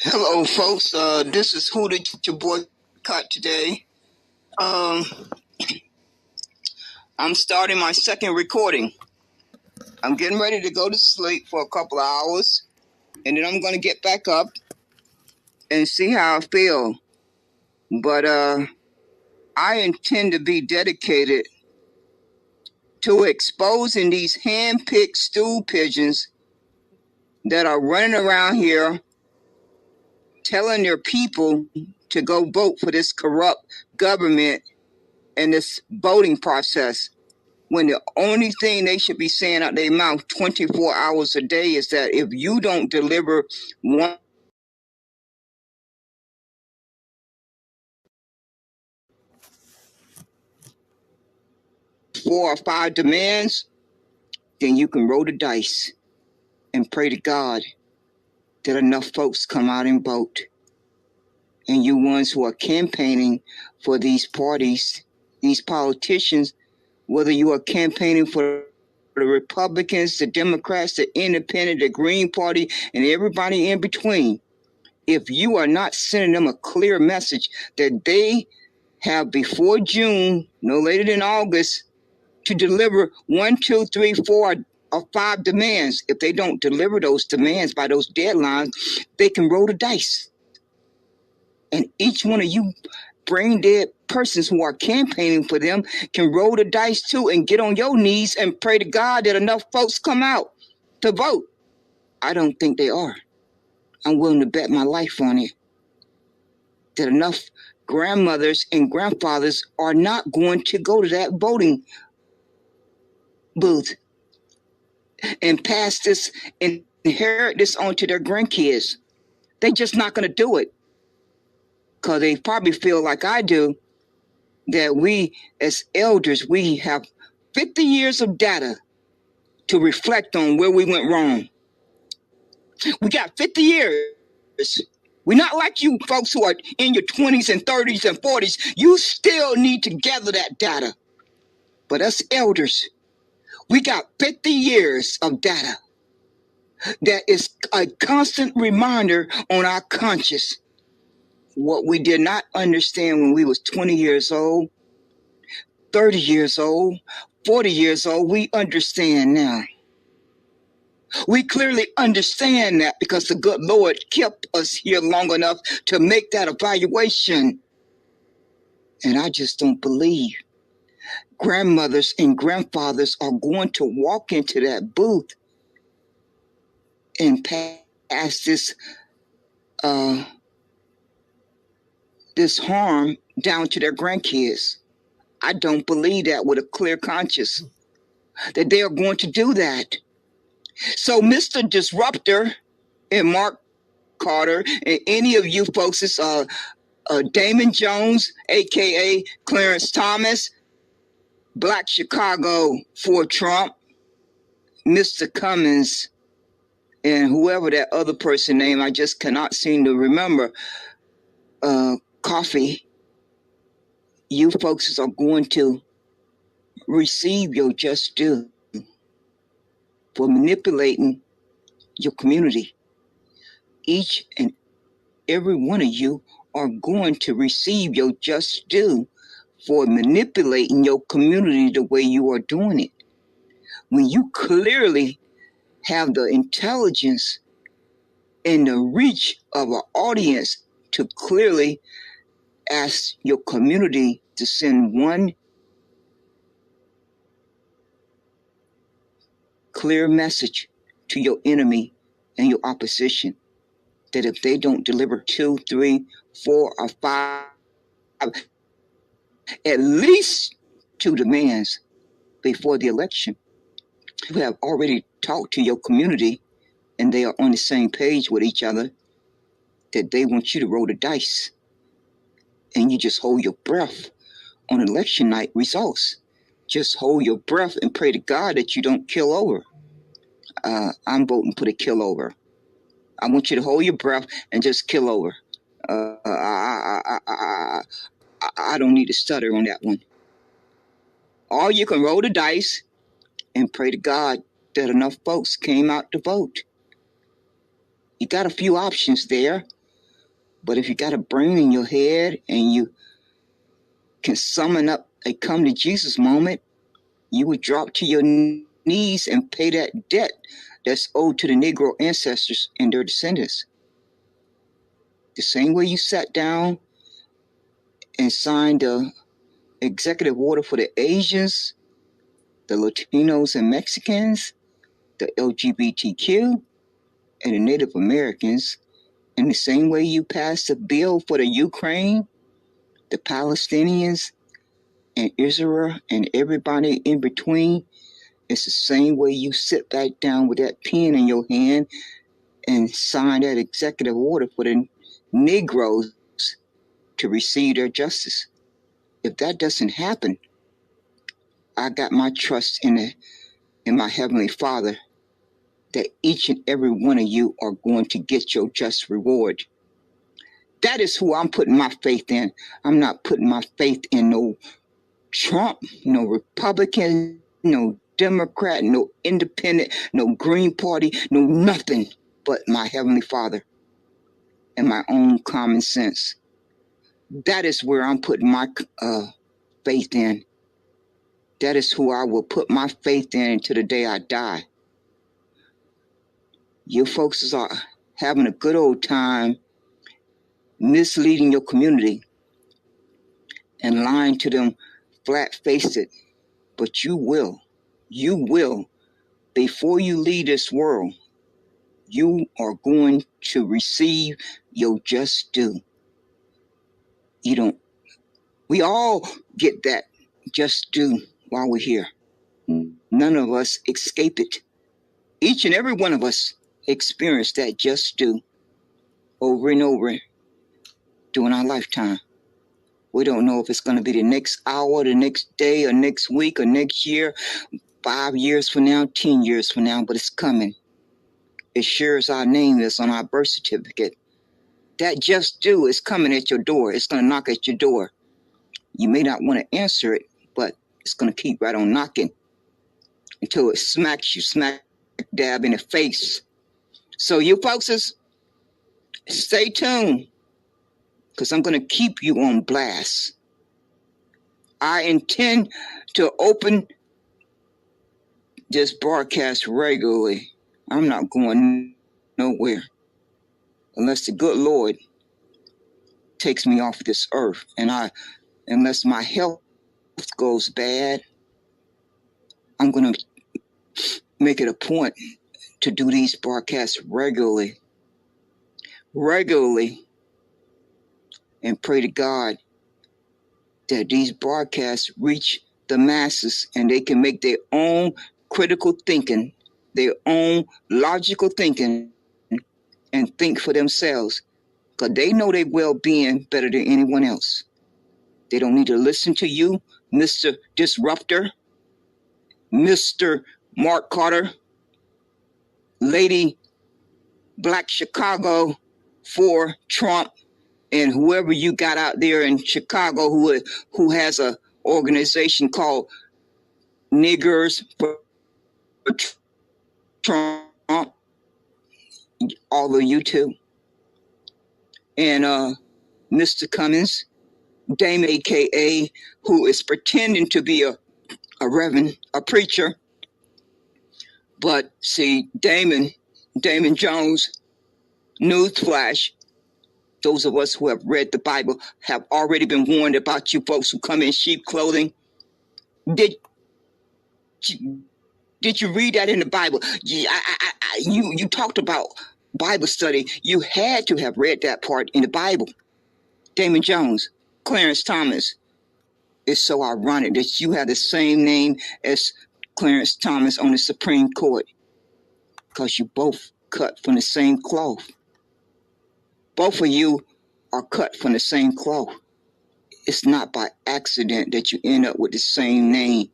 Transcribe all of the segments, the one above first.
Hello, folks. This is Who Did You Boycott today. I'm starting my second recording. I'm getting ready to go to sleep for a couple of hours, and then I'm going to get back up and see how I feel. But I intend to be dedicated to exposing these hand-picked stool pigeons that are running around here telling their people to go vote for this corrupt government and this voting process, when the only thing they should be saying out their mouth 24 hours a day is that if you don't deliver 4 or 5 demands, then you can roll the dice and pray to God that enough folks come out and vote. And you ones who are campaigning for these parties, these politicians, whether you are campaigning for the Republicans, the Democrats, the Independent, the Green Party, and everybody in between, if you are not sending them a clear message that they have before June, no later than August, to deliver 1, 2, 3, 4, or 5 demands. If they don't deliver those demands by those deadlines, they can roll the dice. And each one of you brain dead persons who are campaigning for them can roll the dice too and get on your knees and pray to God that enough folks come out to vote. I don't think they are. I'm willing to bet my life on it that enough grandmothers and grandfathers are not going to go to that voting booth and pass this and inherit this on to their grandkids. They're just not going to do it because they probably feel like I do, that we as elders, we have 50 years of data to reflect on where we went wrong. We got 50 years. We're not like you folks who are in your 20s and 30s and 40s. You still need to gather that data. But us elders, we got 50 years of data that is a constant reminder on our conscience. What we did not understand when we was 20 years old, 30 years old, 40 years old, we understand now. We clearly understand that because the good Lord kept us here long enough to make that evaluation. And I just don't believe grandmothers and grandfathers are going to walk into that booth and pass this harm down to their grandkids. I don't believe that with a clear conscience, that they are going to do that. So Mr. Disruptor and Mark Carter and any of you folks, it's Damon Jones, a.k.a. Clarence Thomas, Black Chicago for Trump, Mr. Cummins, and whoever that other person name, I just cannot seem to remember, Coffee. You folks are going to receive your just due for manipulating your community. Each and every one of you are going to receive your just due for manipulating your community the way you are doing it. When you clearly have the intelligence and the reach of an audience to clearly ask your community to send one clear message to your enemy and your opposition, that if they don't deliver 2, 3, 4, or 5, at least 2 demands before the election, you have already talked to your community and they are on the same page with each other, that they want you to roll the dice. And you just hold your breath on election night results. Just hold your breath and pray to God that you don't kill over. I'm voting for the kill over. I want you to hold your breath and just kill over. I don't need to stutter on that one. Or you can roll the dice and pray to God that enough folks came out to vote. You got a few options there. But if you got a brain in your head and you can summon up a come to Jesus moment, you would drop to your knees and pay that debt that's owed to the Negro ancestors and their descendants. The same way you sat down and signed the executive order for the Asians, the Latinos and Mexicans, the LGBTQ, and the Native Americans, in the same way you passed a bill for the Ukraine, the Palestinians, and Israel, and everybody in between, it's the same way you sit back down with that pen in your hand and sign that executive order for the Negroes to receive their justice. If that doesn't happen, I got my trust in my Heavenly Father that each and every one of you are going to get your just reward. That is who I'm putting my faith in. I'm not putting my faith in no Trump, no Republican, no Democrat, no Independent, no Green Party, no nothing but my Heavenly Father and my own common sense. That is where I'm putting my faith in. That is who I will put my faith in until the day I die. You folks are having a good old time misleading your community and lying to them flat-faced, but you will, before you leave this world, you are going to receive your just due. We all get that just due while we're here. None of us escape it. Each and every one of us experience that just due over and over during our lifetime. We don't know if it's going to be the next hour, the next day, or next week, or next year, 5 years from now, 10 years from now, but it's coming. As sure as our name is on our birth certificate, that just due is coming at your door. It's going to knock at your door. You may not want to answer it, but it's going to keep right on knocking until it smacks you smack dab in the face. So you folks, stay tuned, because I'm going to keep you on blast. I intend to open this broadcast regularly. I'm not going nowhere unless the good Lord takes me off this earth, and unless my health goes bad, I'm going to make it a point to do these broadcasts regularly, and pray to God that these broadcasts reach the masses and they can make their own critical thinking, their own logical thinking, and think for themselves, because they know their well-being better than anyone else. They don't need to listen to you, Mr. Disruptor, Mr. Mark Carter, Lady Black Chicago for Trump, and whoever you got out there in Chicago who has a organization called Niggers for Trump, all of you too. And Mr. Cummins, Dame AKA, who is pretending to be a reverend, a preacher. But see, Damon Jones, newsflash, those of us who have read the Bible have already been warned about you folks who come in sheep clothing. Did you read that in the Bible? You talked about Bible study. You had to have read that part in the Bible. Damon Jones, Clarence Thomas. It's so ironic that you have the same name as Clarence Thomas on the Supreme Court, because you both cut from the same cloth. Both of you are cut from the same cloth. It's not by accident that you end up with the same name.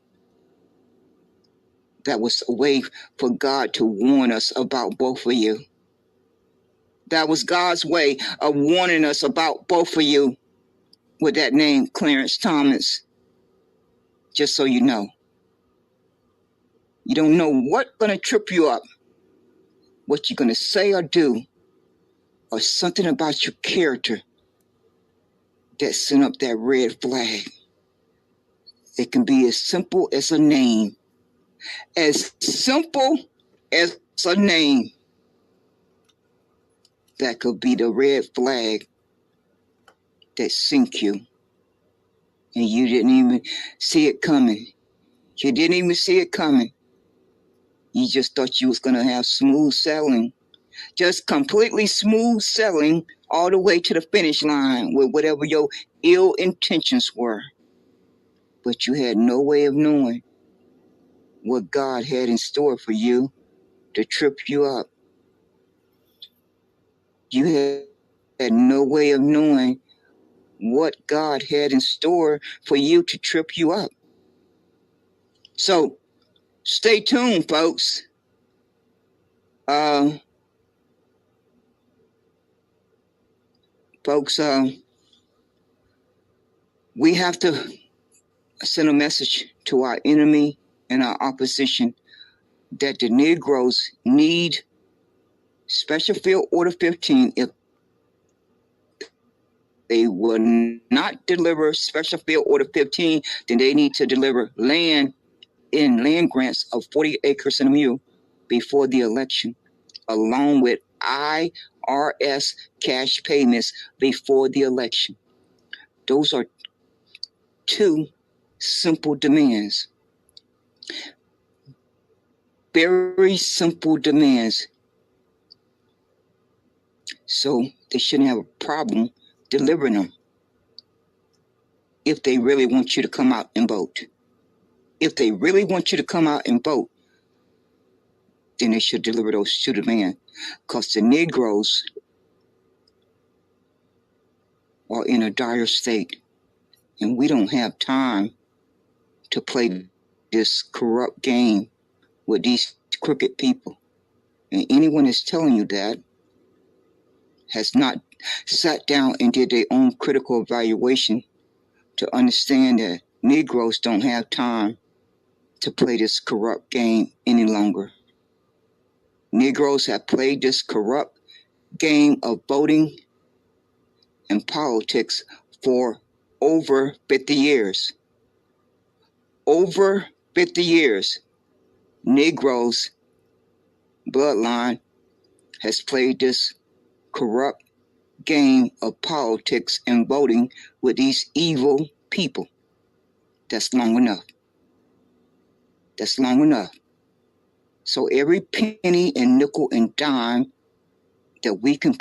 That was a way for God to warn us about both of you. That was God's way of warning us about both of you with that name, Clarence Thomas. Just so you know. You don't know what's going to trip you up, what you're going to say or do, or something about your character that sent up that red flag. It can be as simple as a name. As simple as a name. That could be the red flag that sink you. And you didn't even see it coming. You didn't even see it coming. You just thought you was going to have smooth sailing. Just completely smooth sailing all the way to the finish line with whatever your ill intentions were. But you had no way of knowing what God had in store for you to trip you up. You had no way of knowing what God had in store for you to trip you up. So stay tuned, folks. Folks, we have to send a message to our enemy and our opposition that the Negroes need Special Field Order 15. If they will not deliver Special Field Order 15, then they need to deliver land grants of 40 acres and a mule before the election, along with IRS cash payments before the election. Those are two simple demands. Very simple demands. So they shouldn't have a problem delivering them if they really want you to come out and vote. If they really want you to come out and vote, then they should deliver those two demands. Because the Negroes are in a dire state, and we don't have time to play this corrupt game with these crooked people. And anyone that's telling you that has not sat down and did their own critical evaluation to understand that Negroes don't have time to play this corrupt game any longer. Negroes have played this corrupt game of voting and politics for over 50 years. Over 50 years, Negroes' bloodline has played this corrupt game of politics and voting with these evil people. That's long enough. That's long enough. So every penny and nickel and dime that we can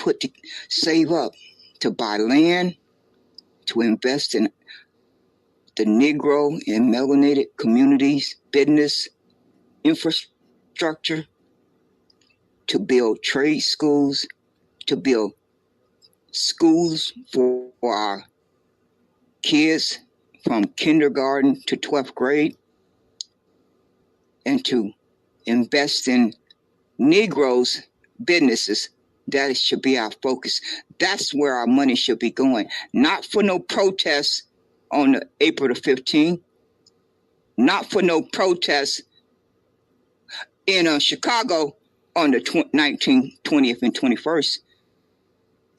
save up to buy land, to invest in the Negro and melanated communities, business, infrastructure, to build trade schools, to build schools for our kids from kindergarten to 12th grade, and to invest in Negroes' businesses. That should be our focus. That's where our money should be going. Not for no protests on April the 15th. Not for no protests in Chicago on the 19th, 20th, and 21st.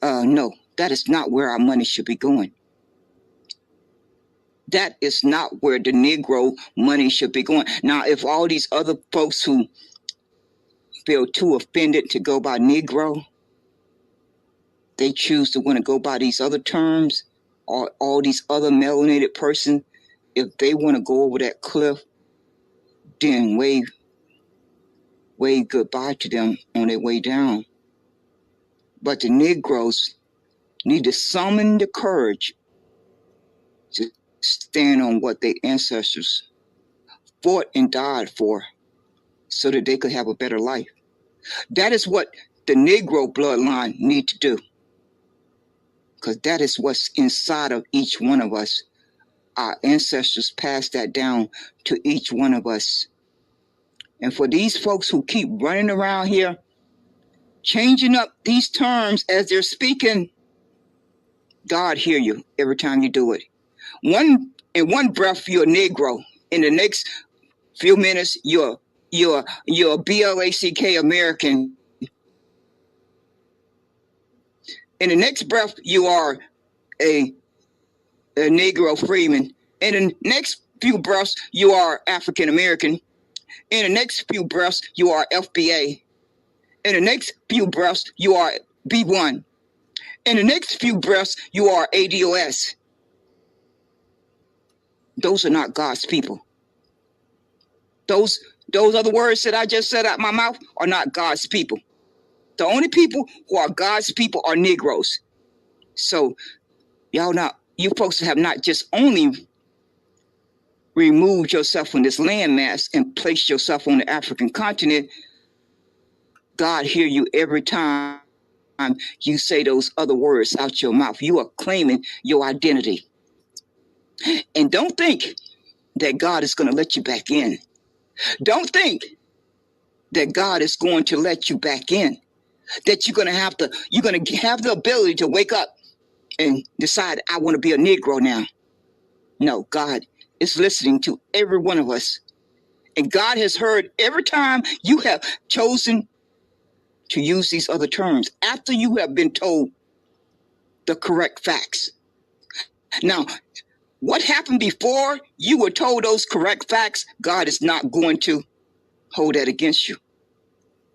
No, that is not where our money should be going. That is not where the Negro money should be going. Now, if all these other folks who feel too offended to go by Negro, they choose to want to go by these other terms, or all these other melanated persons, if they want to go over that cliff, then wave goodbye to them on their way down. But the Negroes need to summon the courage to stand on what their ancestors fought and died for so that they could have a better life. That is what the Negro bloodline need to do, because that is what's inside of each one of us. Our ancestors passed that down to each one of us. And for these folks who keep running around here, changing up these terms as they're speaking, God hear you every time you do it. In one breath, you're a Negro. In the next few minutes, you're Blk American. In the next breath, you are a a Negro freeman. In the next few breaths, you are African American. In the next few breaths, you are FBA. In the next few breaths, you are B1. In the next few breaths, you are ADOS. Those are not God's people. Those other words that I just said out my mouth are not God's people. The only people who are God's people are Negroes. So you folks have not just only removed yourself from this landmass and placed yourself on the African continent. God hear you every time you say those other words out your mouth. You are claiming your identity. And don't think that God is going to let you back in. Don't think that God is going to let you back in. That you're going to have the ability to wake up and decide, I want to be a Negro now. No, God is listening to every one of us. And God has heard every time you have chosen to use these other terms after you have been told the correct facts. Now, what happened before you were told those correct facts, God is not going to hold that against you.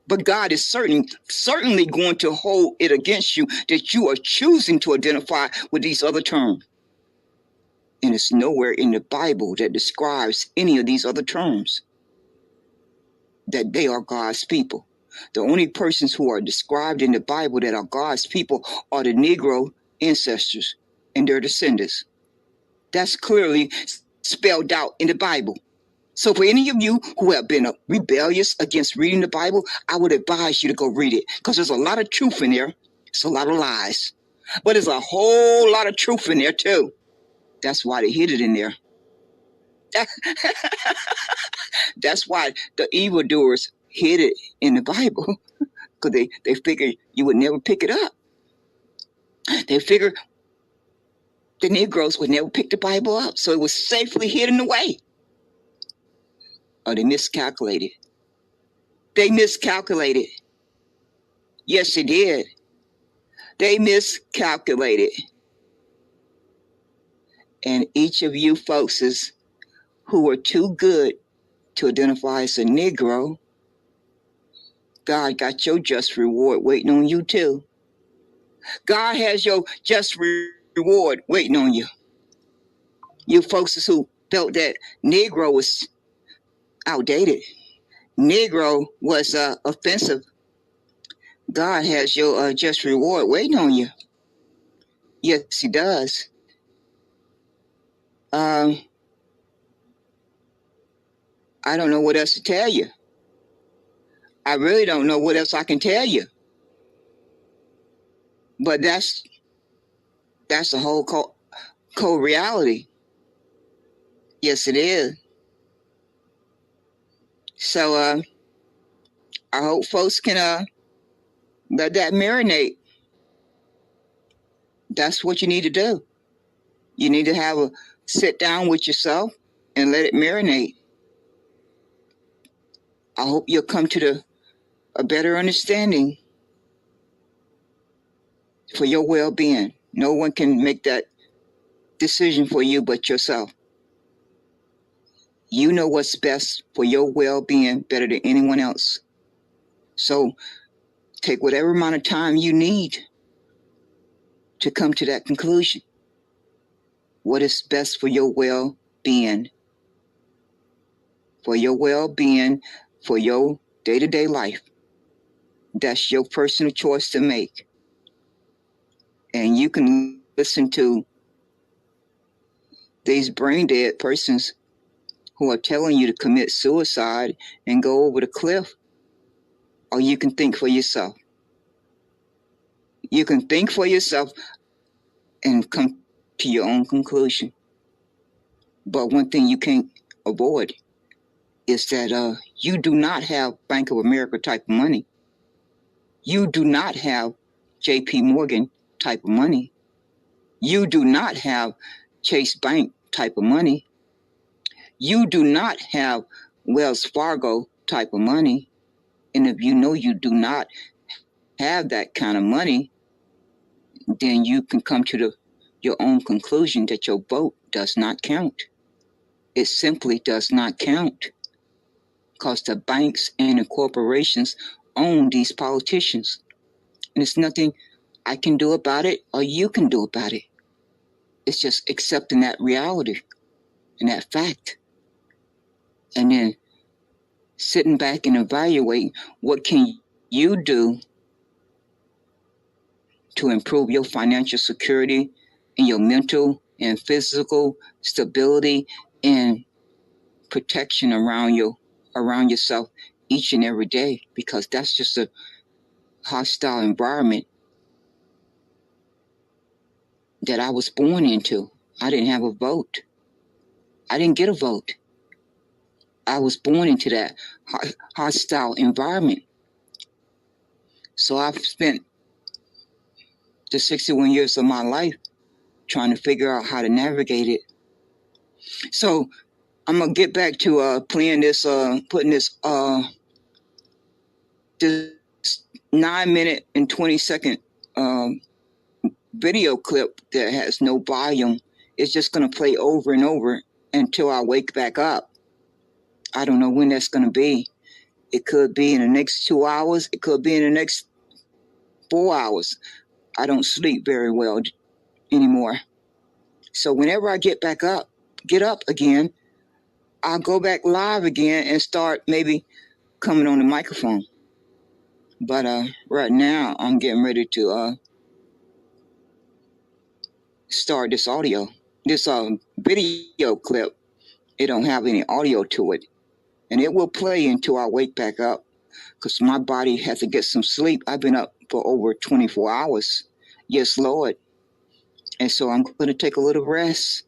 But God is certainly going to hold it against you that you are choosing to identify with these other terms. And it's nowhere in the Bible that describes any of these other terms that they are God's people. The only persons who are described in the Bible that are God's people are the Negro ancestors and their descendants. That's clearly spelled out in the Bible. So for any of you who have been rebellious against reading the Bible, I would advise you to go read it, because there's a lot of truth in there. It's a lot of lies. But there's a whole lot of truth in there too. That's why they hid it in there. That's why the evildoers hid it in the Bible, because they figured you would never pick it up. They figured the Negroes would never pick the Bible up, so it was safely hidden away. Oh, they miscalculated. They miscalculated. Yes, they did. They miscalculated. And each of you folks who are too good to identify as a Negro, God got your just reward waiting on you too. God has your just reward waiting on you. You folks who felt that Negro was outdated, Negro was offensive, God has your just reward waiting on you. Yes, he does. I don't know what else to tell you. I really don't know what else I can tell you. But that's the whole cold reality. Yes, it is. So I hope folks can let that marinate. That's what you need to do. You need to have a sit down with yourself and let it marinate. I hope you'll come to a better understanding for your well-being. No one can make that decision for you but yourself. You know what's best for your well-being better than anyone else. So take whatever amount of time you need to come to that conclusion. What is best for your well-being? For your well-being, for your day-to-day life. That's your personal choice to make. And you can listen to these brain-dead persons who are telling you to commit suicide and go over the cliff. Or you can think for yourself. You can think for yourself and come to your own conclusion. But one thing you can't avoid is that you do not have Bank of America type of money. You do not have JP Morgan type of money. You do not have Chase Bank type of money. You do not have Wells Fargo type of money. And if you know you do not have that kind of money, then you can come to the your own conclusion that your vote does not count. It simply does not count because the banks and the corporations own these politicians. And there's nothing I can do about it or you can do about it. It's just accepting that reality and that fact. And then sitting back and evaluating what can you do to improve your financial security and your mental and physical stability and protection around yourself each and every day, because that's just a hostile environment that I was born into. I didn't have a vote. I didn't get a vote. I was born into that hostile environment. So I've spent the 61 years of my life trying to figure out how to navigate it. So I'm gonna get back to playing this, putting this 9-minute and 20-second video clip that has no volume. It's just gonna play over and over until I wake back up. I don't know when that's gonna be. It could be in the next 2 hours. It could be in the next 4 hours. I don't sleep very well anymore. So whenever I get up again, I'll go back live again and start maybe coming on the microphone. But right now I'm getting ready to start this video clip. It don't have any audio to it, and it will play until I wake back up, because my body has to get some sleep. I've been up for over 24 hours. Yes, Lord. And so I'm going to take a little rest,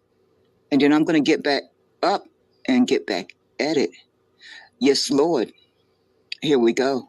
and then I'm going to get back up and get back at it. Yes, Lord. Here we go.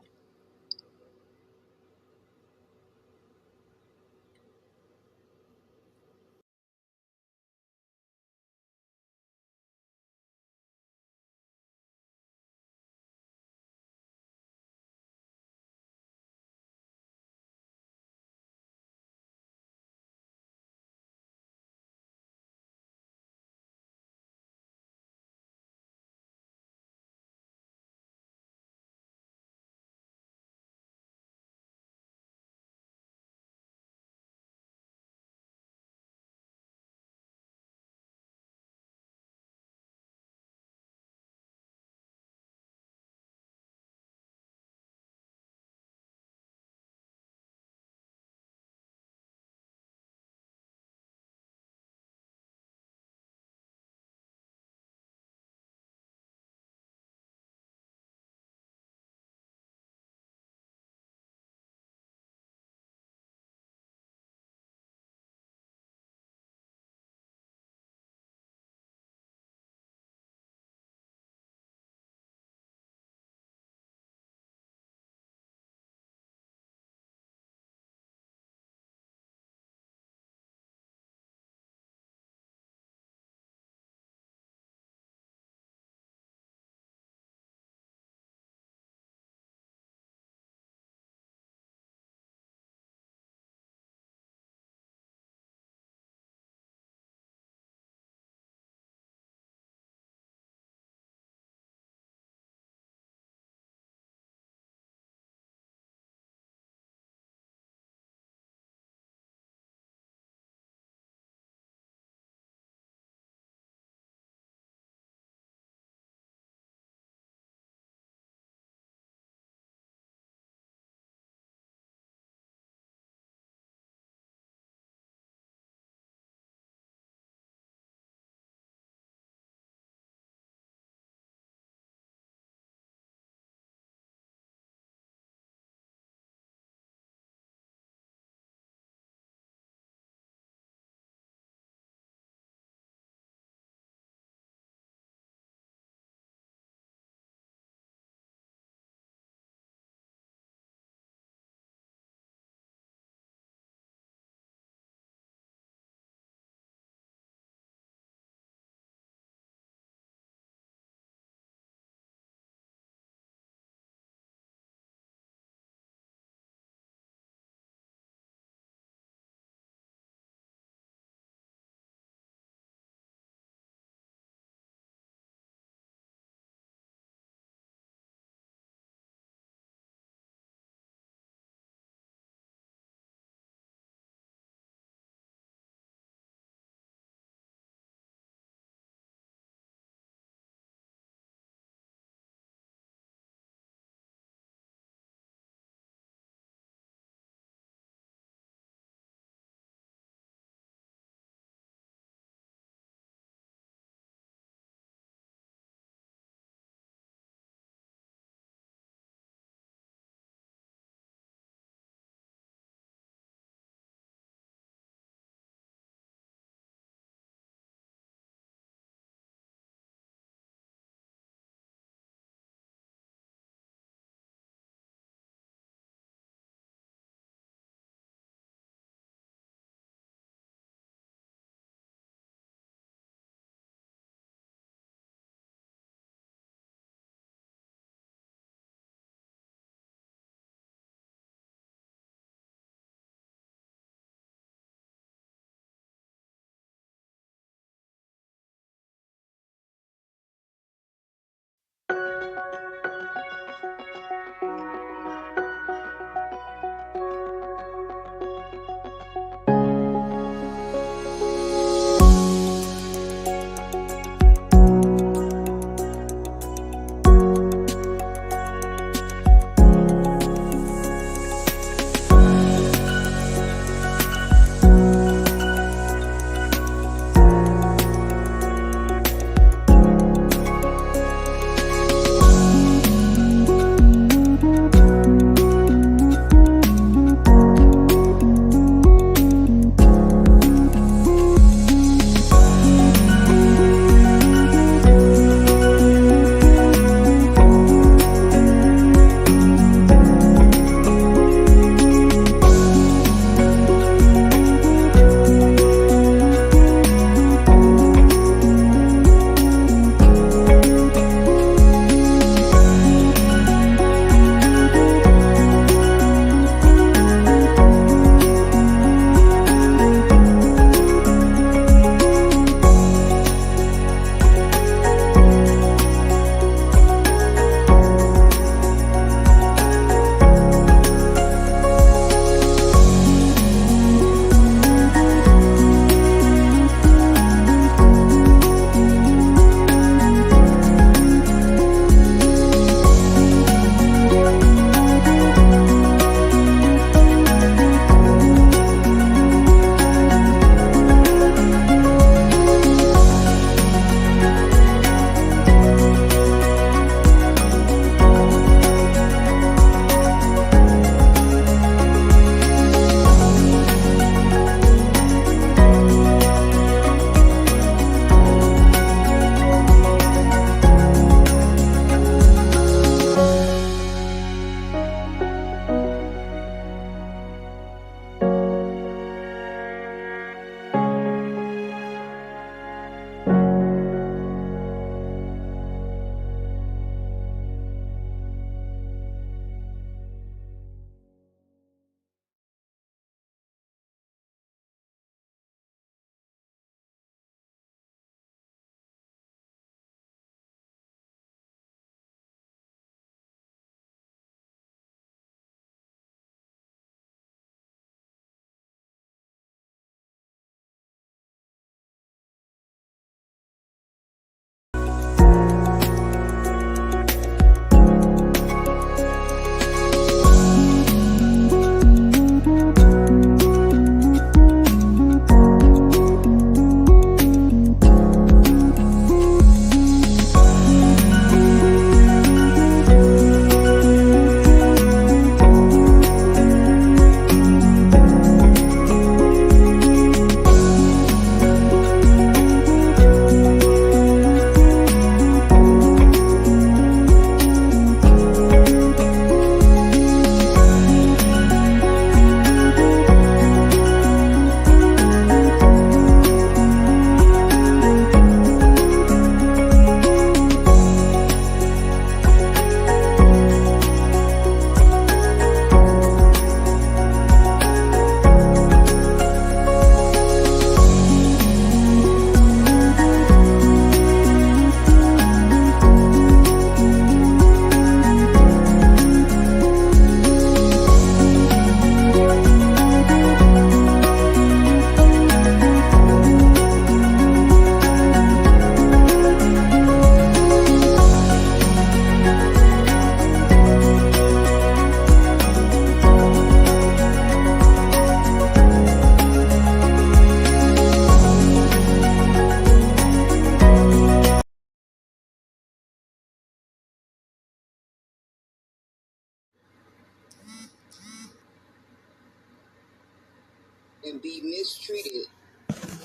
mistreated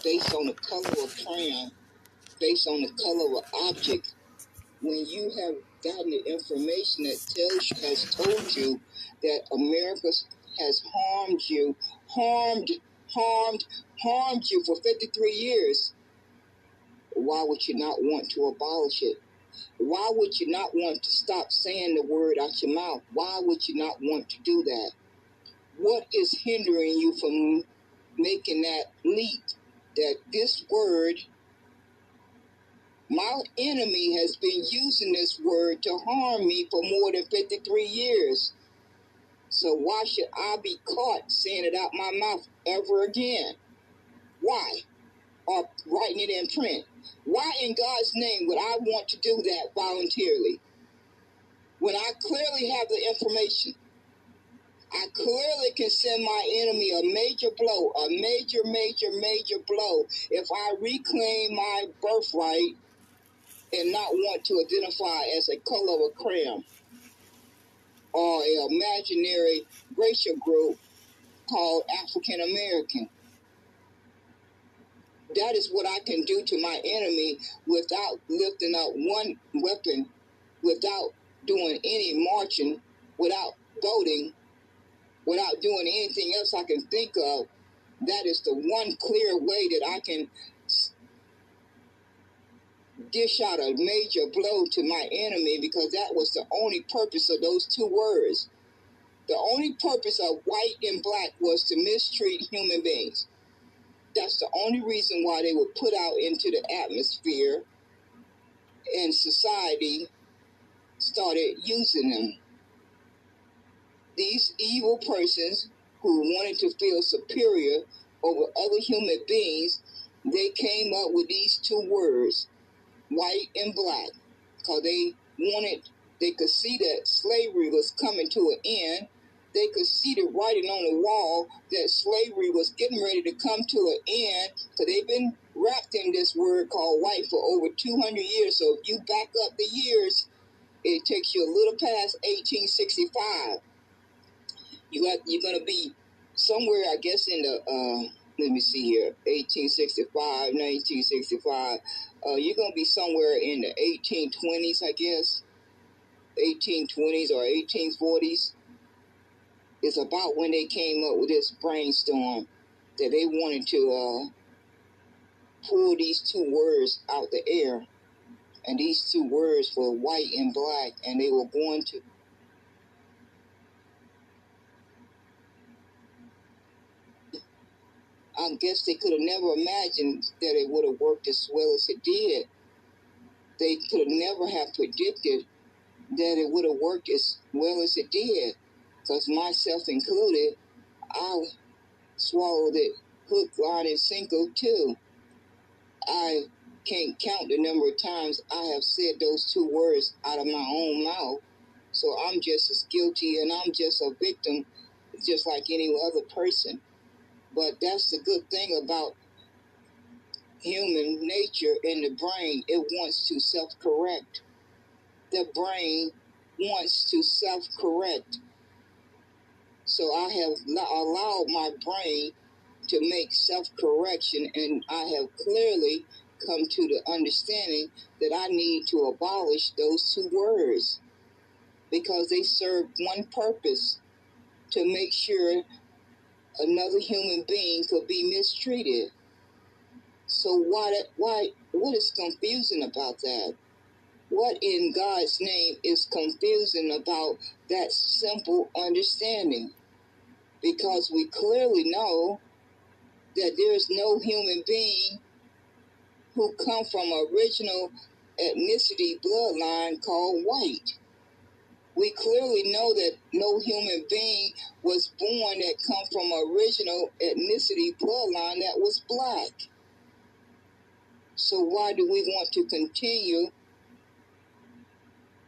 based on the color of crayon, based on the color of object, when you have gotten the information that has told you that America has harmed you for 53 years, why would you not want to abolish it? Why would you not want to stop saying the word out your mouth? Why would you not want to do that? What is hindering you from making that leap? That this word, my enemy has been using this word to harm me for more than 53 years. So why should I be caught saying it out my mouth ever again? Why? Or writing it in print? Why in God's name would I want to do that voluntarily? When I clearly have the information, I clearly can send my enemy a major blow, a major blow, if I reclaim my birthright and not want to identify as a color of a crayon or an imaginary racial group called African American. That is what I can do to my enemy without lifting up one weapon, without doing any marching, without voting, without doing anything else I can think of. That is the one clear way that I can dish out a major blow to my enemy, because that was the only purpose of those two words. The only purpose of white and black was to mistreat human beings. That's the only reason why they were put out into the atmosphere, and society started using them. These evil persons who wanted to feel superior over other human beings, they came up with these two words, white and black, because they could see that slavery was coming to an end. They could see the writing on the wall that slavery was getting ready to come to an end, because they've been wrapped in this word called white for over 200 years. So if you back up the years, it takes you a little past 1865. You're going to be somewhere, I guess, in the, let me see here, 1865, 1965. You're going to be somewhere in the 1820s, I guess, 1820s or 1840s. It's about when they came up with this brainstorm that they wanted to pull these two words out the air. And these two words were white and black, and they were going to I guess they could have never imagined that it would have worked as well as it did. They could have never have predicted that it would have worked as well as it did. Because myself included, I swallowed it hook, line, and sinker too. I can't count the number of times I have said those two words out of my own mouth. So I'm just as guilty, and I'm just a victim, just like any other person. But that's the good thing about human nature in the brain. It wants to self-correct. The brain wants to self-correct. So I have allowed my brain to make self-correction, and I have clearly come to the understanding that I need to abolish those two words, because they serve one purpose: to make sure another human being could be mistreated. So what is confusing about that? What in God's name is confusing about that simple understanding? Because we clearly know that there is no human being who come from original ethnicity bloodline called white. We clearly know that no human being was born that come from original ethnicity bloodline that was black. So why do we want to continue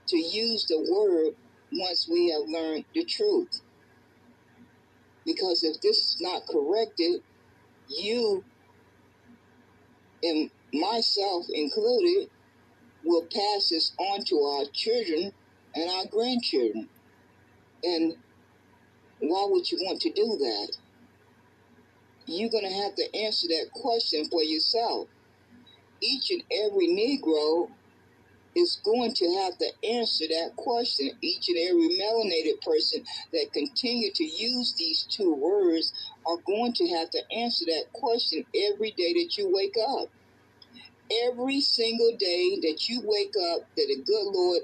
to use the word once we have learned the truth? Because if this is not corrected, you and myself included will pass this on to our children and our grandchildren. And why would you want to do that? you're going to have to answer that question for yourself. Each and every Negro is going to have to answer that question. Each and every melanated person that continue to use these two words are going to have to answer that question every day that you wake up. Every single day that you wake up, that the good Lord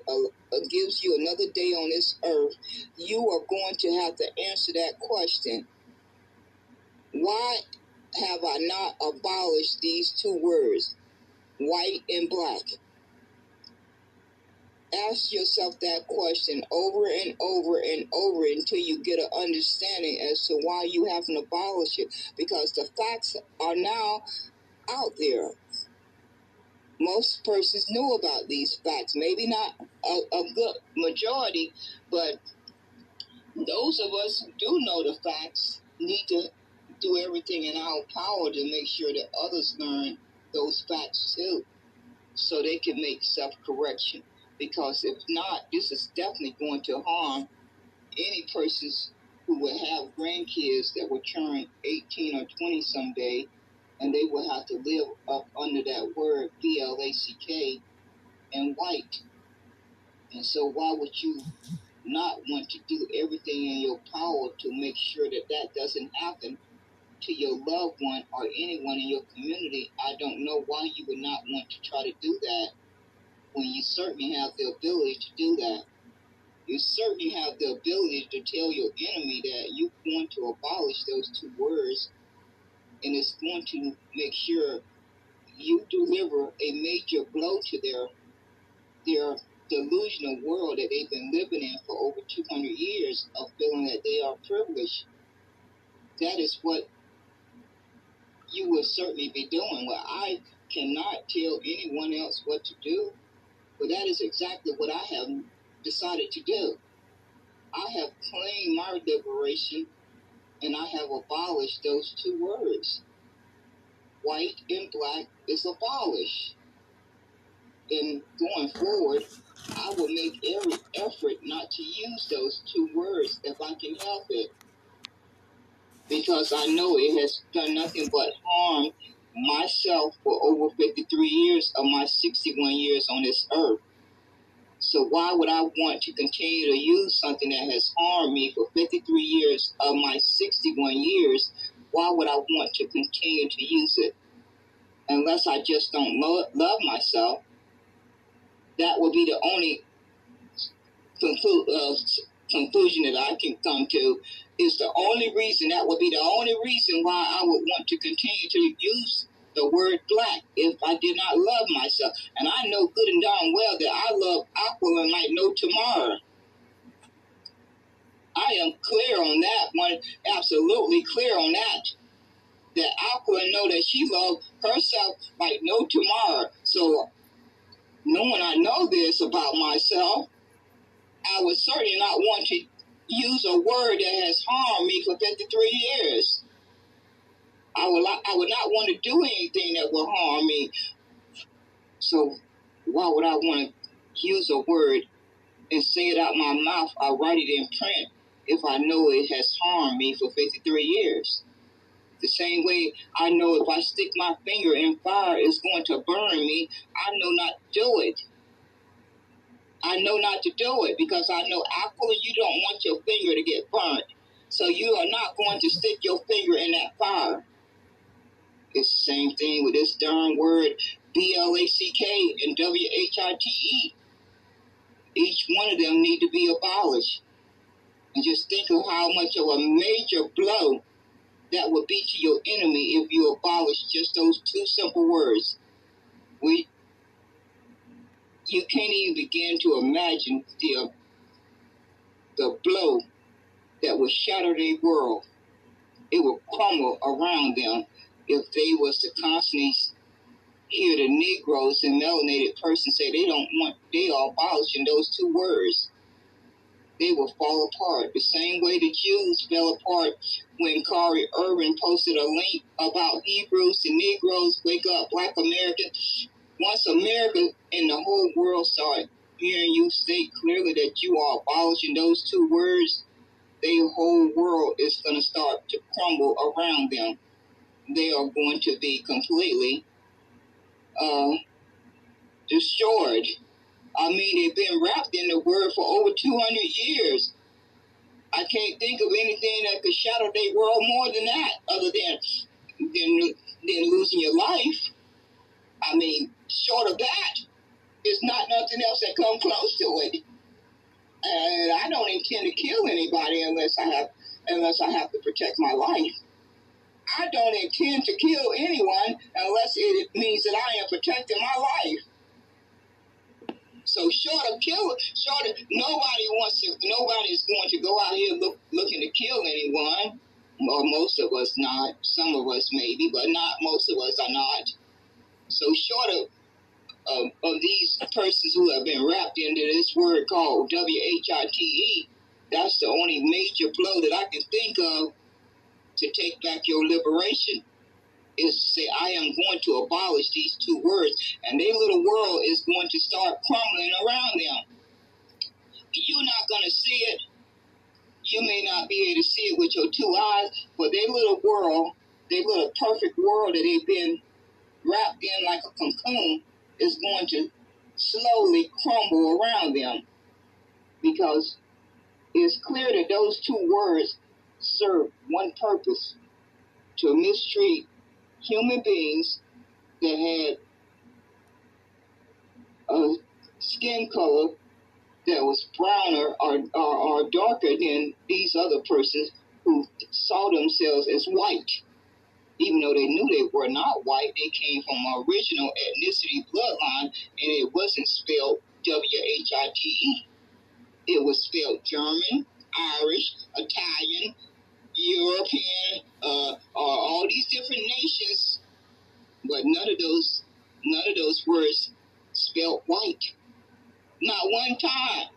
gives you another day on this earth, you are going to have to answer that question. Why have I not abolished these two words, white and black? Ask yourself that question over and over and over until you get an understanding as to why you haven't abolished it. Because the facts are now out there. Most persons know about these facts. Maybe not a good majority, but those of us who do know the facts need to do everything in our power to make sure that others learn those facts too, so they can make self-correction. Because if not, this is definitely going to harm any persons who will have grandkids that will turn 18 or 20 someday, and they will have to live up under that word BLACK and white. And so why would you not want to do everything in your power to make sure that that doesn't happen to your loved one or anyone in your community? I don't know why you would not want to try to do that when you certainly have the ability to do that. You certainly have the ability to tell your enemy that you're going to abolish those two words, and it's going to make sure you deliver a major blow to their delusional world that they've been living in for over 200 years of feeling that they are privileged. That is what you will certainly be doing. Well, I cannot tell anyone else what to do, but that is exactly what I have decided to do. I have claimed my liberation, and I have abolished those two words. White and black is abolished. And going forward, I will make every effort not to use those two words if I can help it. Because I know it has done nothing but harm myself for over 53 years of my 61 years on this earth. So why would I want to continue to use something that has harmed me for 53 years of my 61 years? Why would I want to continue to use it? Unless I just don't love myself. That would be the only conclusion that I can come to. Is the only reason, that would be the only reason why I would want to continue to use the word black if I did not love myself. And I know good and darn well that I love Aquila like no tomorrow. I am clear on that one, absolutely clear on that. That Aquila know that she loves herself like no tomorrow. So knowing I know this about myself, I would certainly not want to use a word that has harmed me for 53 years. I would not want to do anything that will harm me. So why would I want to use a word and say it out my mouth or write it in print if I know it has harmed me for 53 years? The same way I know if I stick my finger in fire, it's going to burn me. I know not to do it. I know not to do it because I know, Aquila, you don't want your finger to get burnt. So you are not going to stick your finger in that fire. It's the same thing with this darn word BLACK and WHITE. Each one of them need to be abolished. And just think of how much of a major blow that would be to your enemy if you abolish just those two simple words. You can't even begin to imagine the blow that would shatter their world. It would crumble around them if they was to constantly hear the Negroes and melanated persons say they are abolishing those two words. They will fall apart. The same way the Jews fell apart when Kari Irvin posted a link about Hebrews and Negroes, Wake Up Blk American. Once America and the whole world start hearing you state clearly that you are abolishing those two words, their whole world is going to start to crumble around them. they are going to be completely destroyed. I mean, they've been wrapped in the word for over 200 years. I can't think of anything that could shadow their world more than that, other than losing your life. I mean, short of that, there's not nothing else that comes close to it. And I don't intend to kill anybody unless I have to protect my life. I don't intend to kill anyone unless it means that I am protecting my life. So nobody's going to go out here looking to kill anyone. Or most of us not. Some of us maybe, but not most of us are not. So short of these persons who have been wrapped into this word called WHITE, that's the only major blow that I can think of to take back your liberation, is to say, I am going to abolish these two words, and their little world is going to start crumbling around them. You're not going to see it. You may not be able to see it with your two eyes, but their little world, their little perfect world that they've been wrapped in like a cocoon, is going to slowly crumble around them, because it's clear that those two words serve one purpose: to mistreat human beings that had a skin color that was browner or darker than these other persons who saw themselves as white. Even though they knew they were not white, they came from an original ethnicity bloodline, and it wasn't spelled WHITE. It was spelled German, Irish, Italian, European, all these different nations, but none of those words spelled white. Not one time.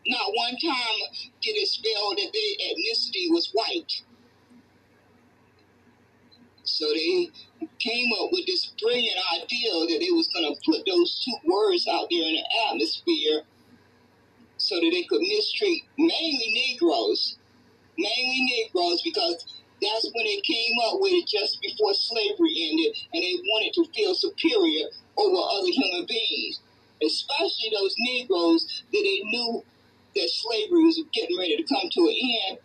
Not one time did it spell that their ethnicity was white. So they came up with this brilliant idea that they was going to put those two words out there in the atmosphere so that they could mistreat mainly Negroes, because that's when they came up with it just before slavery ended, and they wanted to feel superior over other human beings, especially those Negroes that they knew that slavery was getting ready to come to an end.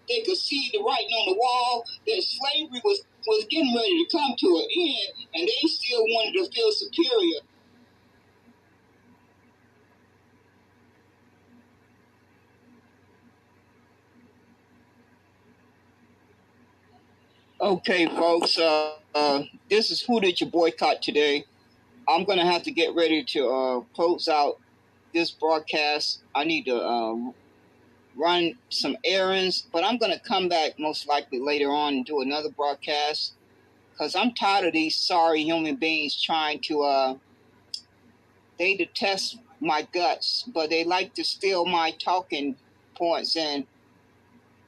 They could see the writing on the wall that slavery was getting ready to come to an end, and they still wanted to feel superior. Okay, folks, this is Who Did You Boycott today? I'm going to have to get ready to close out this broadcast. I need to run some errands, but I'm going to come back most likely later on and do another broadcast, because I'm tired of these sorry human beings trying to, they detest my guts, but they like to steal my talking points and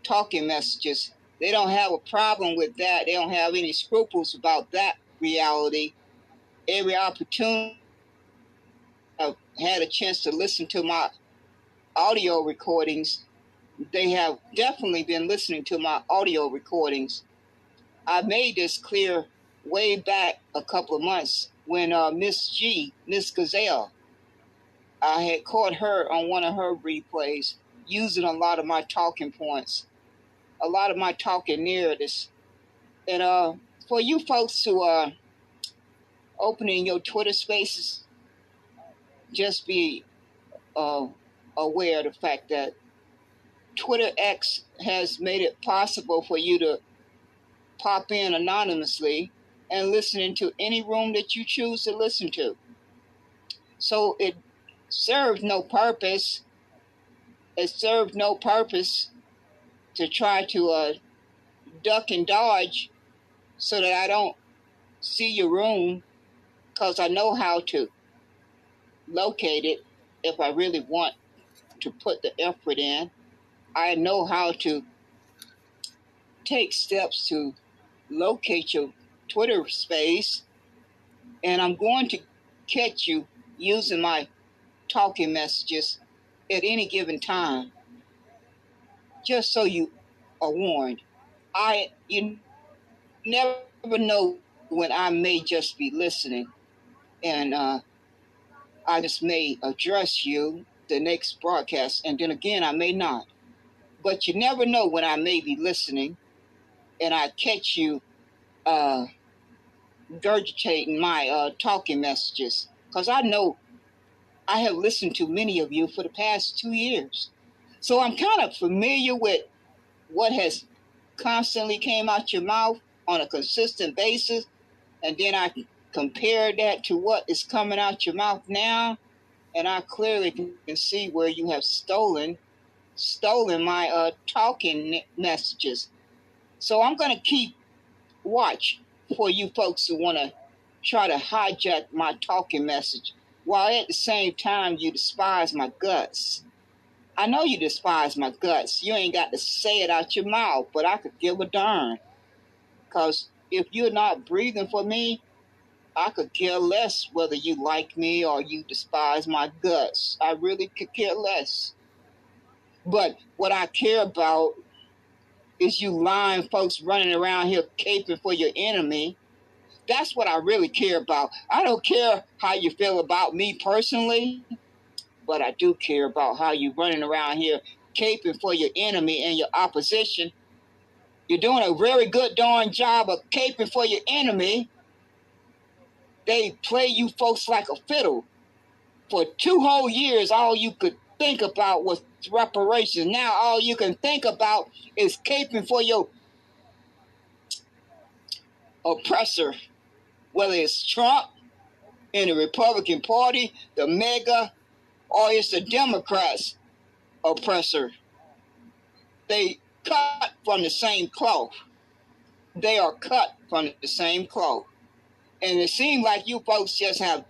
talking messages. They don't have a problem with that. They don't have any scruples about that reality. Every opportunity I've had a chance to listen to my audio recordings, they have definitely been listening to my audio recordings. I made this clear way back a couple of months when Miss Gazelle, I had caught her on one of her replays using a lot of my talking points, a lot of my talking narratives. And for you folks who are opening your Twitter spaces, just be aware of the fact that Twitter X has made it possible for you to pop in anonymously and listen into any room that you choose to listen to. So it served no purpose. It served no purpose to try to duck and dodge so that I don't see your room, because I know how to locate it if I really want to put the effort in. I know how to take steps to locate your Twitter space, and I'm going to catch you using my talking messages at any given time, just so you are warned. You never know when I may just be listening, and I just may address you the next broadcast, and then again I may not. But you never know when I may be listening, and I catch you regurgitating my talking messages, because I know I have listened to many of you for the past 2 years, so I'm kind of familiar with what has constantly came out your mouth on a consistent basis, and then I compare that to what is coming out your mouth now, and I clearly can see where you have stolen my talking messages. So I'm going to keep watch for you folks who want to try to hijack my talking message, while at the same time you despise my guts. I know you despise my guts. You ain't got to say it out your mouth, but I could give a darn. Because if you're not breathing for me, I could care less whether you like me or you despise my guts. I really could care less. But what I care about is you lying folks running around here caping for your enemy. That's what I really care about. I don't care how you feel about me personally, but I do care about how you running around here caping for your enemy and your opposition. You're doing a very good darn job of caping for your enemy. They play you folks like a fiddle. For 2 whole years, all you could think about was reparations. Now all you can think about is caping for your oppressor, whether it's Trump in the Republican Party, the MAGA, or it's the Democrats oppressor. They cut from the same cloth. They are cut from the same cloth. And it seems like you folks just have,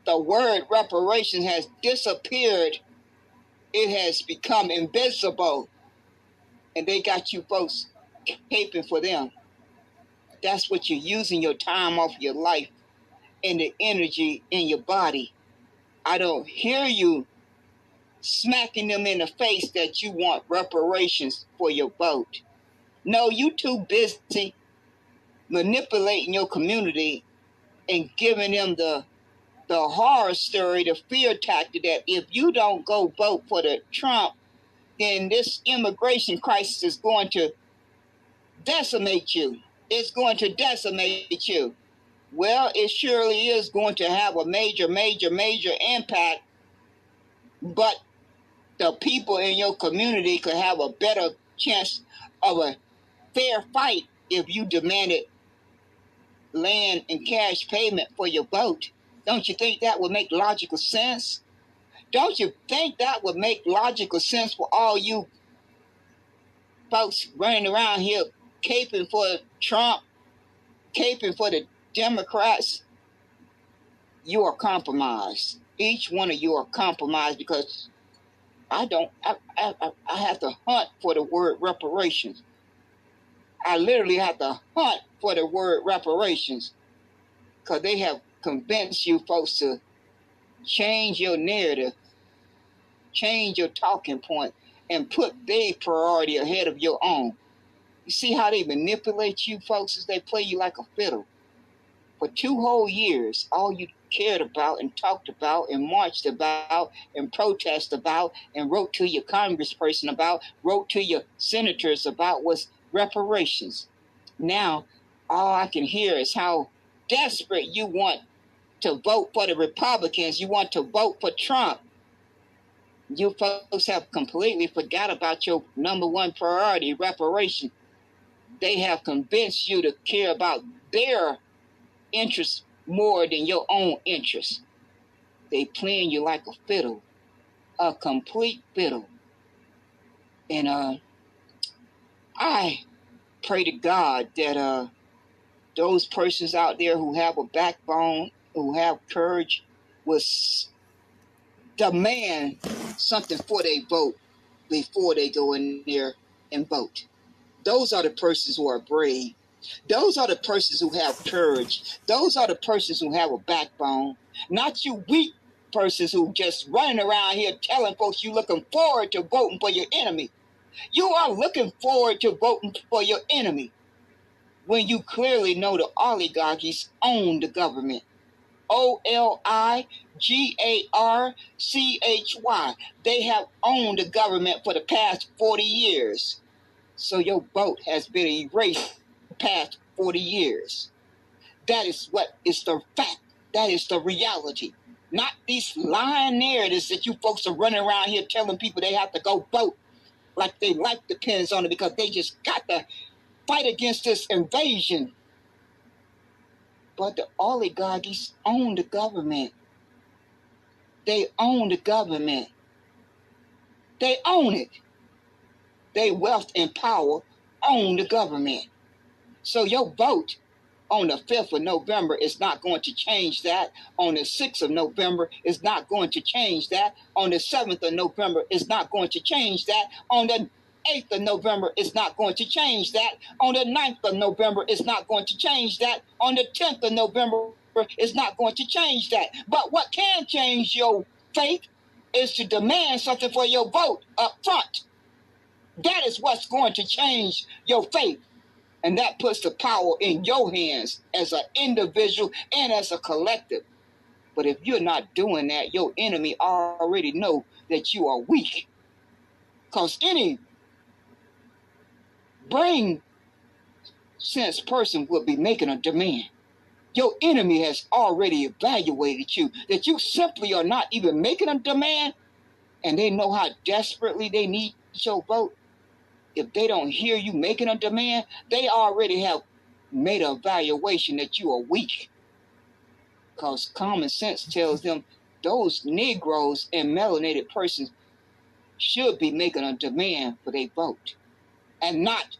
the word reparations has disappeared. It has become invisible. And they got you folks caping for them. That's what you're using your time off your life and the energy in your body. I don't hear you smacking them in the face that you want reparations for your vote. No, you too busy manipulating your community and giving them the horror story, the fear tactic that if you don't go vote for the Trump, then this immigration crisis is going to decimate you. It's going to decimate you. Well, it surely is going to have a major impact, but the people in your community could have a better chance of a fair fight if you demanded land and cash payment for your vote. Don't you think that would make logical sense? Don't you think that would make logical sense for all you folks running around here caping for Trump, caping for the Democrats? You are compromised. Each one of you are compromised, because I have to hunt for the word reparations. I literally have to hunt for the word reparations, because they have convinced you folks to change your narrative, change your talking point, and put their priority ahead of your own. You see how they manipulate you folks as they play you like a fiddle? For 2 whole years, all you cared about and talked about and marched about and protested about and wrote to your congressperson about, wrote to your senators about was reparations. Now, all I can hear is how desperate you want to vote for the Republicans. You want to vote for Trump. You folks have completely forgot about your number one priority, reparation. They have convinced you to care about their interests more than your own interests. They playing you like a fiddle, a complete fiddle. And I pray to God that those persons out there who have a backbone, who have courage, will demand something for their vote before they go in there and vote. Those are the persons who are brave. Those are the persons who have courage. Those are the persons who have a backbone. Not you weak persons who just running around here telling folks you looking forward to voting for your enemy. You are looking forward to voting for your enemy. when you clearly know the oligarchies own the government. Oligarchy. They have owned the government for the past 40 years. So your vote has been erased the past 40 years. That is what is the fact. That is the reality. Not these lying narratives that you folks are running around here telling people they have to go vote like their life depends on it because they just got to fight against this invasion. But the oligarchies own the government. They own the government. They own it. They wealth and power own the government. So your vote on the 5th of November is not going to change that. On the 6th of November is not going to change that. On the 7th of November is not going to change that. On the 8th of November is not going to change that. On the 9th of November is not going to change that. On the 10th of November is not going to change that. But what can change your faith is to demand something for your vote up front. That is what's going to change your faith. And that puts the power in your hands as an individual and as a collective. But if you're not doing that, your enemy already know that you are weak. Because any brain sense person will be making a demand. Your enemy has already evaluated you, that you simply are not even making a demand, and they know how desperately they need your vote. If they don't hear you making a demand, they already have made an evaluation that you are weak. Because common sense tells them those Negroes and melanated persons should be making a demand for their vote, and not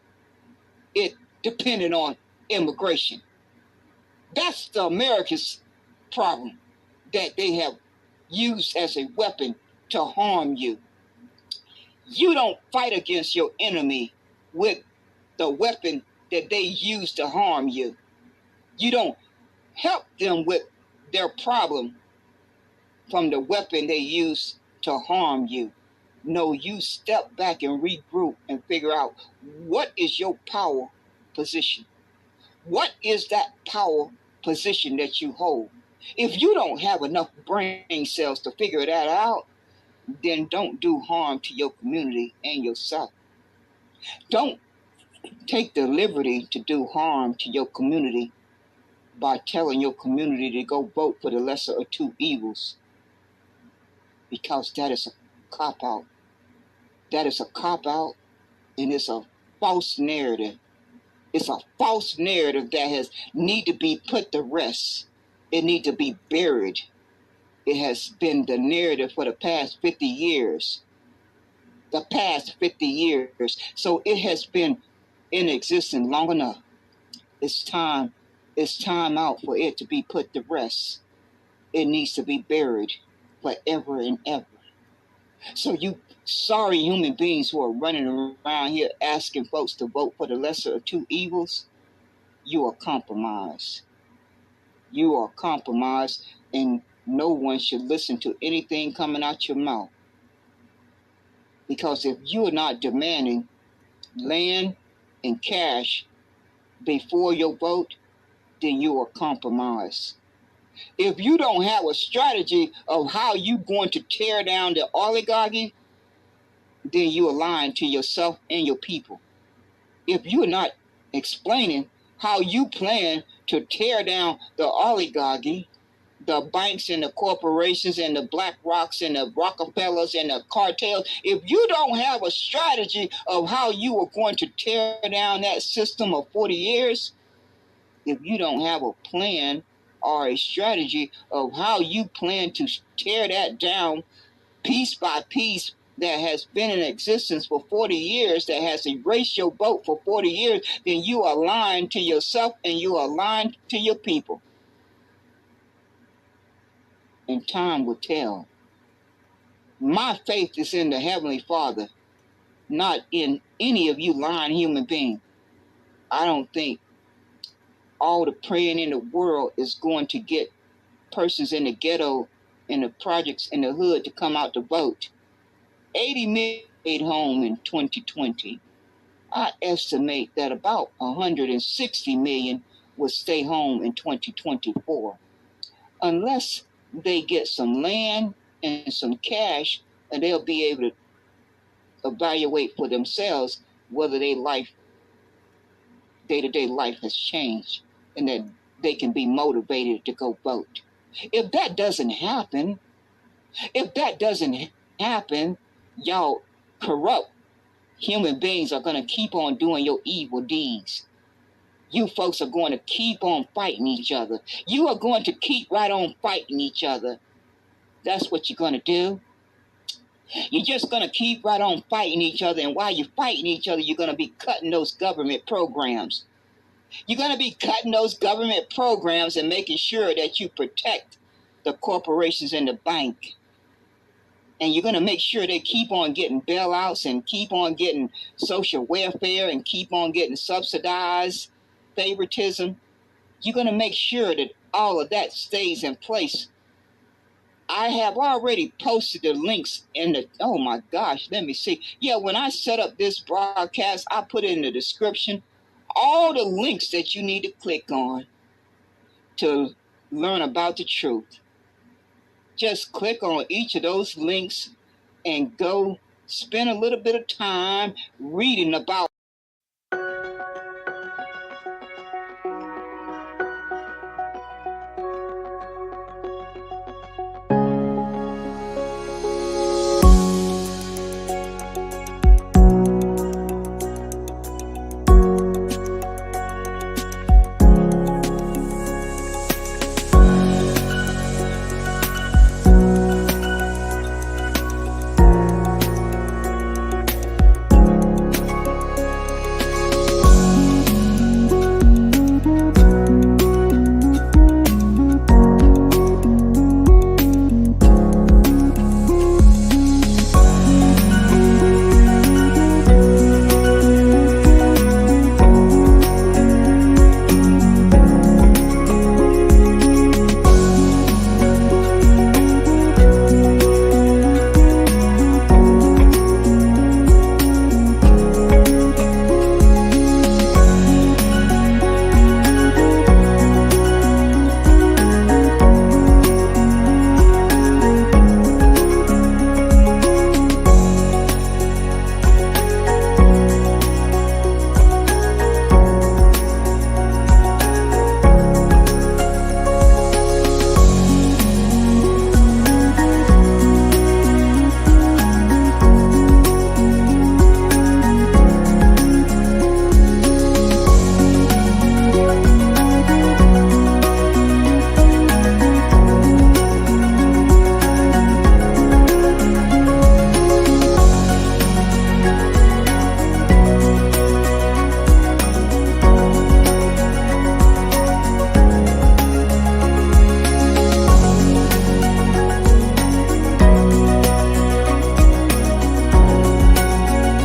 it depending on immigration. That's the America's problem, that they have used as a weapon to harm you. You don't fight against your enemy with the weapon that they use to harm you. You don't help them with their problem from the weapon they use to harm you. No, you step back and regroup and figure out what is your power position. What is that power position that you hold? If you don't have enough brain cells to figure that out, then don't do harm to your community and yourself. Don't take the liberty to do harm to your community by telling your community to go vote for the lesser of two evils, because that is a cop-out. That is a cop-out, and it's a false narrative. It's a false narrative that has need to be put to rest. It need to be buried. It has been the narrative for the past 50 years. The past 50 years. So it has been in existence long enough. It's time out for it to be put to rest. It needs to be buried forever and ever. So you sorry human beings who are running around here asking folks to vote for the lesser of two evils, you are compromised. You are compromised, and no one should listen to anything coming out your mouth. Because if you are not demanding land and cash before your vote, then you are compromised. If you don't have a strategy of how you're going to tear down the oligarchy, then you are lying to yourself and your people. If you're not explaining how you plan to tear down the oligarchy, the banks and the corporations and the Black Rocks and the Rockefellers and the cartels, if you don't have a strategy of how you are going to tear down that system of 40 years, if you don't have a plan or a strategy of how you plan to tear that down piece by piece that has been in existence for 40 years, that has erased your vote for 40 years, then you are lying to yourself and you are lying to your people. And time will tell. My faith is in the Heavenly Father, not in any of you lying human beings. I don't think all the praying in the world is going to get persons in the ghetto, in the projects, in the hood to come out to vote. 80 million stayed home in 2020. I estimate that about 160 million will stay home in 2024. Unless they get some land and some cash, and they'll be able to evaluate for themselves whether their life, day-to-day life has changed and that they can be motivated to go vote. If that doesn't happen, y'all corrupt human beings are going to keep on doing your evil deeds. You folks are going to keep on fighting each other. You are going to keep right on fighting each other. That's what you're going to do. You're just going to keep right on fighting each other. And while you're fighting each other, you're going to be cutting those government programs. You're going to be cutting those government programs and making sure that you protect the corporations and the bank. And you're going to make sure they keep on getting bailouts and keep on getting social welfare and keep on getting subsidized favoritism. You're going to make sure that all of that stays in place. I have already posted the links in the, oh my gosh, let me see. Yeah, when I set up this broadcast, I put in the description all the links that you need to click on to learn about the truth. Just click on each of those links and go spend a little bit of time reading about